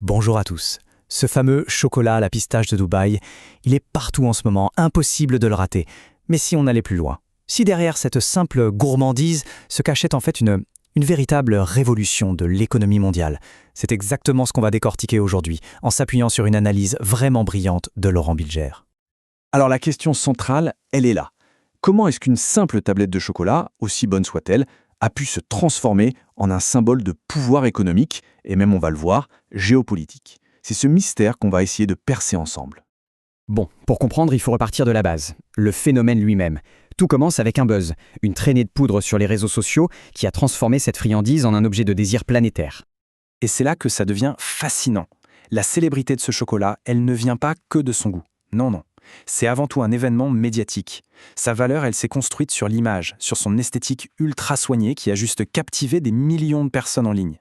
Bonjour à tous. Ce fameux chocolat à la pistache de Dubaï, il est partout en ce moment, impossible de le rater. Mais si on allait plus loin, si derrière cette simple gourmandise se cachait en fait une véritable révolution de l'économie mondiale, c'est exactement ce qu'on va décortiquer aujourd'hui, en s'appuyant sur une analyse vraiment brillante de Laurent Bilger. Alors la question centrale, elle est là. Comment est-ce qu'une simple tablette de chocolat, aussi bonne soit-elle, a pu se transformer en un symbole de pouvoir économique, et même on va le voir, géopolitique? C'est ce mystère qu'on va essayer de percer ensemble. Bon, pour comprendre, il faut repartir de la base, le phénomène lui-même. Tout commence avec un buzz, une traînée de poudre sur les réseaux sociaux qui a transformé cette friandise en un objet de désir planétaire. Et c'est là que ça devient fascinant. La célébrité de ce chocolat, elle ne vient pas que de son goût. Non, non. C'est avant tout un événement médiatique. Sa valeur, elle s'est construite sur l'image, sur son esthétique ultra soignée qui a juste captivé des millions de personnes en ligne.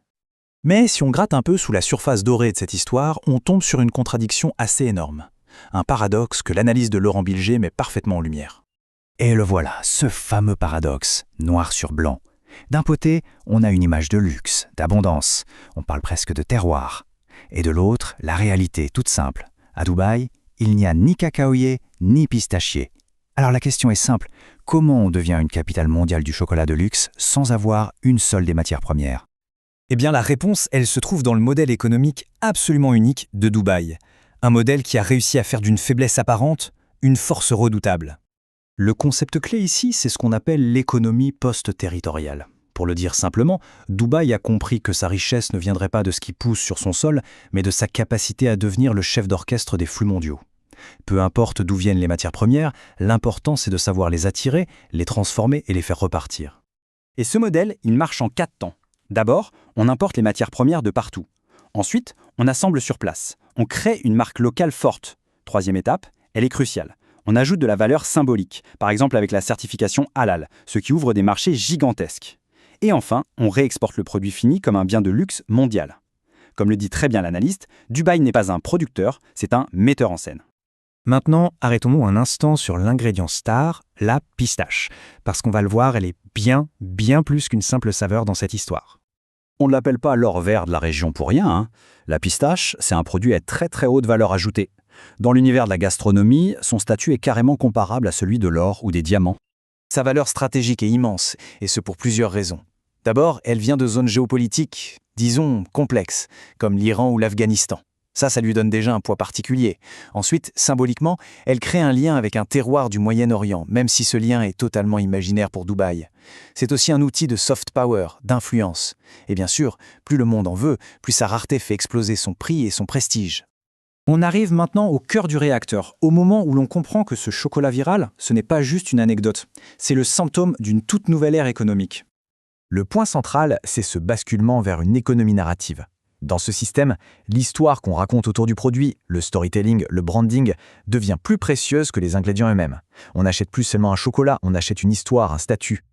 Mais si on gratte un peu sous la surface dorée de cette histoire, on tombe sur une contradiction assez énorme. Un paradoxe que l'analyse de Laurent Bilger met parfaitement en lumière. Et le voilà, ce fameux paradoxe, noir sur blanc. D'un côté, on a une image de luxe, d'abondance, on parle presque de terroir. Et de l'autre, la réalité toute simple. À Dubaï, il n'y a ni cacaoyer, ni pistachier. Alors la question est simple, comment on devient une capitale mondiale du chocolat de luxe sans avoir une seule des matières premières? Eh bien la réponse, elle se trouve dans le modèle économique absolument unique de Dubaï. Un modèle qui a réussi à faire d'une faiblesse apparente une force redoutable. Le concept clé ici, c'est ce qu'on appelle l'économie post-territoriale. Pour le dire simplement, Dubaï a compris que sa richesse ne viendrait pas de ce qui pousse sur son sol, mais de sa capacité à devenir le chef d'orchestre des flux mondiaux. Peu importe d'où viennent les matières premières, l'important c'est de savoir les attirer, les transformer et les faire repartir. Et ce modèle, il marche en 4 temps. D'abord, on importe les matières premières de partout. Ensuite, on assemble sur place. On crée une marque locale forte. Troisième étape, elle est cruciale. On ajoute de la valeur symbolique, par exemple avec la certification halal, ce qui ouvre des marchés gigantesques. Et enfin, on réexporte le produit fini comme un bien de luxe mondial. Comme le dit très bien l'analyste, Dubaï n'est pas un producteur, c'est un metteur en scène. Maintenant, arrêtons-nous un instant sur l'ingrédient star, la pistache. Parce qu'on va le voir, elle est bien plus qu'une simple saveur dans cette histoire. On ne l'appelle pas l'or vert de la région pour rien, hein. La pistache, c'est un produit à très haute valeur ajoutée. Dans l'univers de la gastronomie, son statut est carrément comparable à celui de l'or ou des diamants. Sa valeur stratégique est immense, et ce pour plusieurs raisons. D'abord, elle vient de zones géopolitiques, disons, complexes, comme l'Iran ou l'Afghanistan. Ça lui donne déjà un poids particulier. Ensuite, symboliquement, elle crée un lien avec un terroir du Moyen-Orient, même si ce lien est totalement imaginaire pour Dubaï. C'est aussi un outil de soft power, d'influence. Et bien sûr, plus le monde en veut, plus sa rareté fait exploser son prix et son prestige. On arrive maintenant au cœur du réacteur, au moment où l'on comprend que ce chocolat viral, ce n'est pas juste une anecdote. C'est le symptôme d'une toute nouvelle ère économique. Le point central, c'est ce basculement vers une économie narrative. Dans ce système, l'histoire qu'on raconte autour du produit, le storytelling, le branding, devient plus précieuse que les ingrédients eux-mêmes. On n'achète plus seulement un chocolat, on achète une histoire, un statut.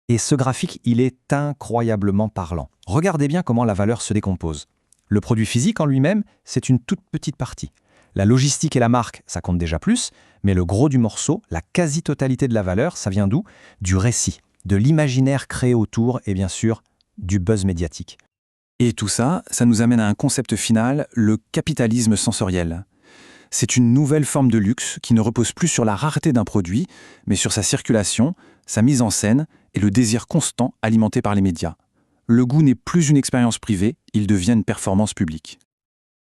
Et ce graphique, il est incroyablement parlant. Regardez bien comment la valeur se décompose. Le produit physique en lui-même, c'est une toute petite partie. La logistique et la marque, ça compte déjà plus, mais le gros du morceau, la quasi-totalité de la valeur, ça vient d'où? Du récit, de l'imaginaire créé autour et bien sûr, du buzz médiatique. Et tout ça, ça nous amène à un concept final, le capitalisme sensoriel. C'est une nouvelle forme de luxe qui ne repose plus sur la rareté d'un produit, mais sur sa circulation, sa mise en scène et le désir constant alimenté par les médias. Le goût n'est plus une expérience privée, il devient une performance publique.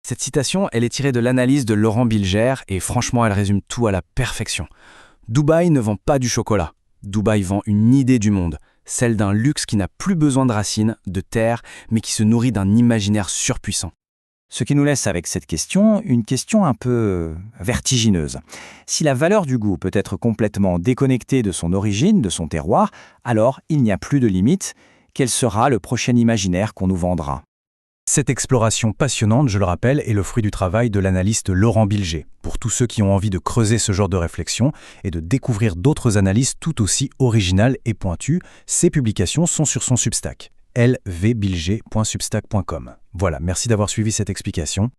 Cette citation, elle est tirée de l'analyse de Laurent Bilger et franchement, elle résume tout à la perfection. Dubaï ne vend pas du chocolat. Dubaï vend une idée du monde, celle d'un luxe qui n'a plus besoin de racines, de terre, mais qui se nourrit d'un imaginaire surpuissant. Ce qui nous laisse avec cette question, une question un peu vertigineuse. Si la valeur du goût peut être complètement déconnectée de son origine, de son terroir, alors il n'y a plus de limite. Quel sera le prochain imaginaire qu'on nous vendra? Cette exploration passionnante, je le rappelle, est le fruit du travail de l'analyste Laurent Bilger. Pour tous ceux qui ont envie de creuser ce genre de réflexion et de découvrir d'autres analyses tout aussi originales et pointues, ces publications sont sur son Substack, lvbilger.substack.com. Voilà, merci d'avoir suivi cette explication.